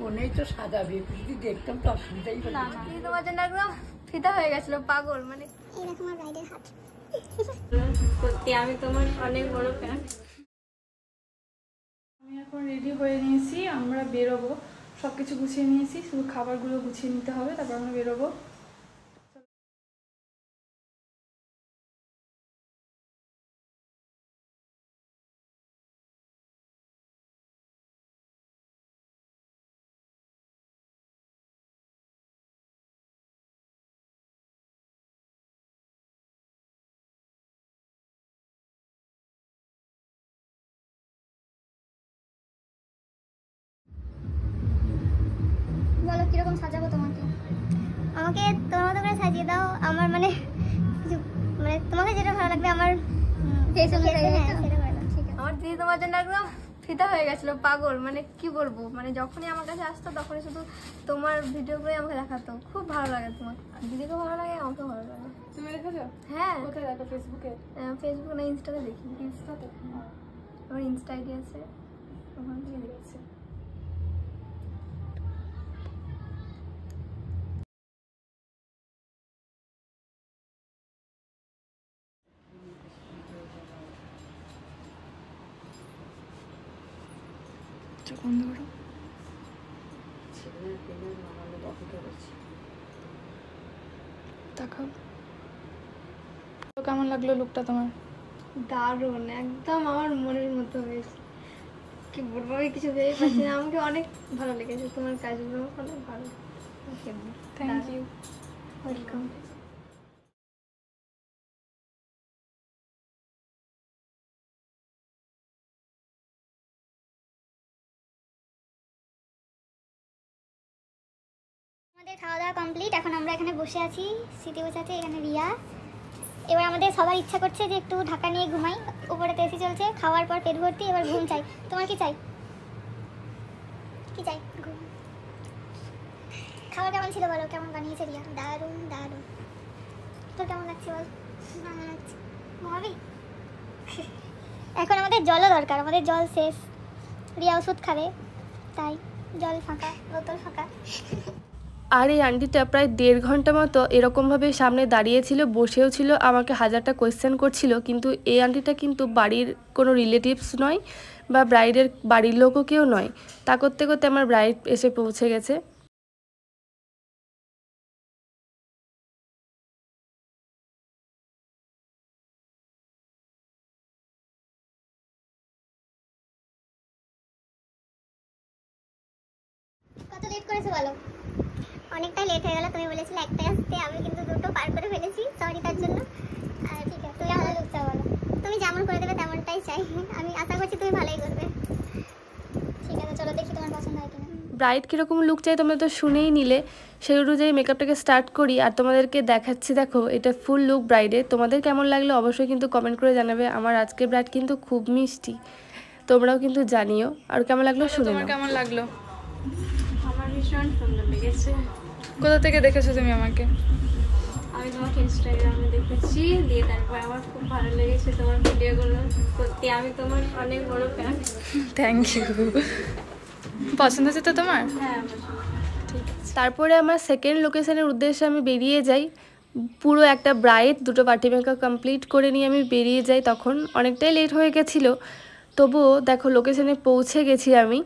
কোনেই তো সাজাবে, যদি দেখতাম তো অসুবিধাই হতো না। তোমার জন্য একদম ফিদা হয়ে গেছিল, পাগল। মানে এরকম আমার ব্রাইডের হাত। সত্যি আমি তোমার অনেক বড় ফ্যান। আমি এখন রেডি হয়ে নিয়েছি, আমরা বেরোবো। সবকিছু গুছিয়ে নিয়েছি, শুধু খাবারগুলো গুছিয়ে নিতে হবে, তারপর আমরা বেরোবো। বলো কিরকম সাজাবো তোমাকে? আমাকে তোমার মতো করে সাজিয়ে দাও। আমার মানে তোমাকে যেটা ভালো লাগবে আমার আমার দিদি তোমার জন্য একদম ফিদা হয়ে গেছিল, পাগল। মানে কি বলবো, মানে যখনই আমার কাছে আসতো তখনই শুধু তোমার ভিডিওগুলোই আমাকে দেখাতো। খুব ভালো লাগে তোমার, দিদিকেও ভালো লাগে, আমাকেও ভালো লাগে। তুমি দেখেছো? হ্যাঁ। কোথায় দেখো? ফেসবুকে? ফেসবুক না, ইনস্টাতে দেখি। ইনস্টাতে? আমার ইনস্টা আইডি আছে, ওখান থেকে দেখছি। বন্ধ করো। তাকাও। কেমন লাগলো লুকটা তোমার? দারুণ, একদম আমার মনের মতো হয়েছে। কি বলবো, আমি কিছু ভেবে পাচ্ছি না। আমাকে অনেক ভালো লেগেছে তোমার কাজগুলো, অনেক ভালো। Thank you. ওয়েলকাম। আমাদের খাওয়া দাওয়া কমপ্লিট। এখন আমরা এখানে বসে আছি, স্মৃতি বসে আছে, এখানে রিয়া। এবার আমাদের সবার ইচ্ছা করছে যে একটু ঢাকা নিয়ে ঘুমাই। উপরে তো এসি চলছে, খাওয়ার পর পেট ভর্তি, এবার ঘুম চাই। তোমার কি চাই? কি চাই? ঘুম। খাবার কেমন ছিল বলো? কেমন বানিয়েছে রিয়া? দারুণ দারুণ। তোর কেমন লাগছে বল? ভালো লাগছে। ঘুমাবি? এখন আমাদের জলও দরকার, আমাদের জল শেষ। রিয়া ওষুধ খাবে, তাই জল ফাঁকা, বোতল ফাঁকা। আর এই আন্টিটা প্রায় 1.5 ঘন্টা মতো এরকমভাবে সামনে দাঁড়িয়েছিল, বসেও ছিল, আমাকে হাজারটা কোয়েশ্চেন করছিল। কিন্তু এই আন্টিটা কিন্তু বাড়ির কোনো রিলেটিভস নয় বা ব্রাইডের বাড়ির লোকও কেউ নয়। তা করতে করতে আমার ব্রাইড এসে পৌঁছে গেছে। কত লেট করেছো বলো? অনেকটাই লেট হয়ে গেল। তুমি বলেছিলে একটাই আসতে, আমি কিন্তু দুটো পার করে ফেলেছি, সরি তার জন্য। ঠিক আছে, তুমি ভালো লুক চাও বলো? তুমি যেমন করে দেবে তেমনটাই চাই। আমি আশা করছি তুমি ভালোই করবে। ঠিক আছে, চলো দেখি তোমার পছন্দ হয় কিনা। ব্রাইড কীরকম লুক চাই তোমরা তো শুনেই নিলে, সেই অনুযায়ী মেকআপটাকে স্টার্ট করি আর তোমাদেরকে দেখাচ্ছি। দেখো, এটা ফুল লুক ব্রাইডের। তোমাদের কেমন লাগলো অবশ্যই কিন্তু কমেন্ট করে জানাবে। আমার আজকের ব্রাইড কিন্তু খুব মিষ্টি, তোমরাও কিন্তু জানিও। আর কেমন লাগলো শুনে নাও। কেমন লাগলো? আমার ভীষণ সুন্দর লেগেছে। কোথা থেকে দেখেছো তুমি আমাকে? আমি তোমাকে ইনস্টাগ্রামে দেখেছি, দিয়ে তারপর আমার খুব ভালো লেগেছে তোমার ভিডিওগুলো। সত্যি আমি তোমার অনেক বড় ফ্যান। Thank you. পছন্দ হচ্ছে তো তোমার? হ্যাঁ। তারপরে আমার সেকেন্ড লোকেশনের উদ্দেশ্যে আমি বেরিয়ে যাই। পুরো একটা ব্রাইড, দুটো পার্টি মেকআপ কমপ্লিট করে নিয়ে আমি বেরিয়ে যাই। তখন অনেকটাই লেট হয়ে গেছিলো, তবুও দেখো লোকেশনে পৌঁছে গেছি আমি।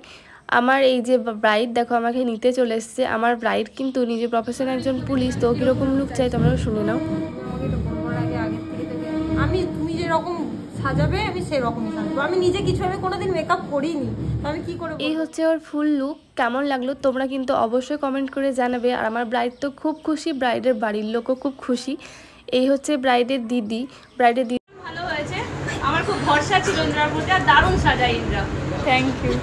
আমার এই যে ব্রাইড দেখো আমাকে নিতে চলে এসছে। আমার ব্রাইড কিন্তু নিজে প্রফেশনাল একজন পুলিশ। তো কীরকম লুক চাই তোমরাও শুনে নাও। আমি তুমি যেরকম সাজাবে আমি সেরকমই সাজবো। আমি নিজে কিছু আমি কোনোদিন মেকআপ করিনি, তো আমি কি করে? এই হচ্ছে ওর ফুল লুক। কেমন লাগলো তোমরা কিন্তু অবশ্যই কমেন্ট করে জানাবে। আর আমার ব্রাইড তো খুব খুশি, ব্রাইডের বাড়ির লোকও খুব খুশি। এই হচ্ছে ব্রাইডের দিদি। ব্রাইডের দিদি ভালো হয়েছে, আমার খুব ভরসা ছিল ইন্দ্রার প্রতি, আর দারুণ সাজাই ইন্দ্রা। Thank you.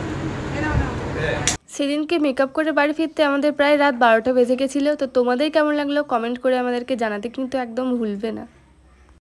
সেদিনকে মেকআপ করে বাড়ি ফিরতে আমাদের প্রায় রাত 12টা বেজে গেছিলো। তো তোমাদের কেমন লাগলো কমেন্ট করে আমাদেরকে জানাতে কিন্তু একদম ভুলবে না।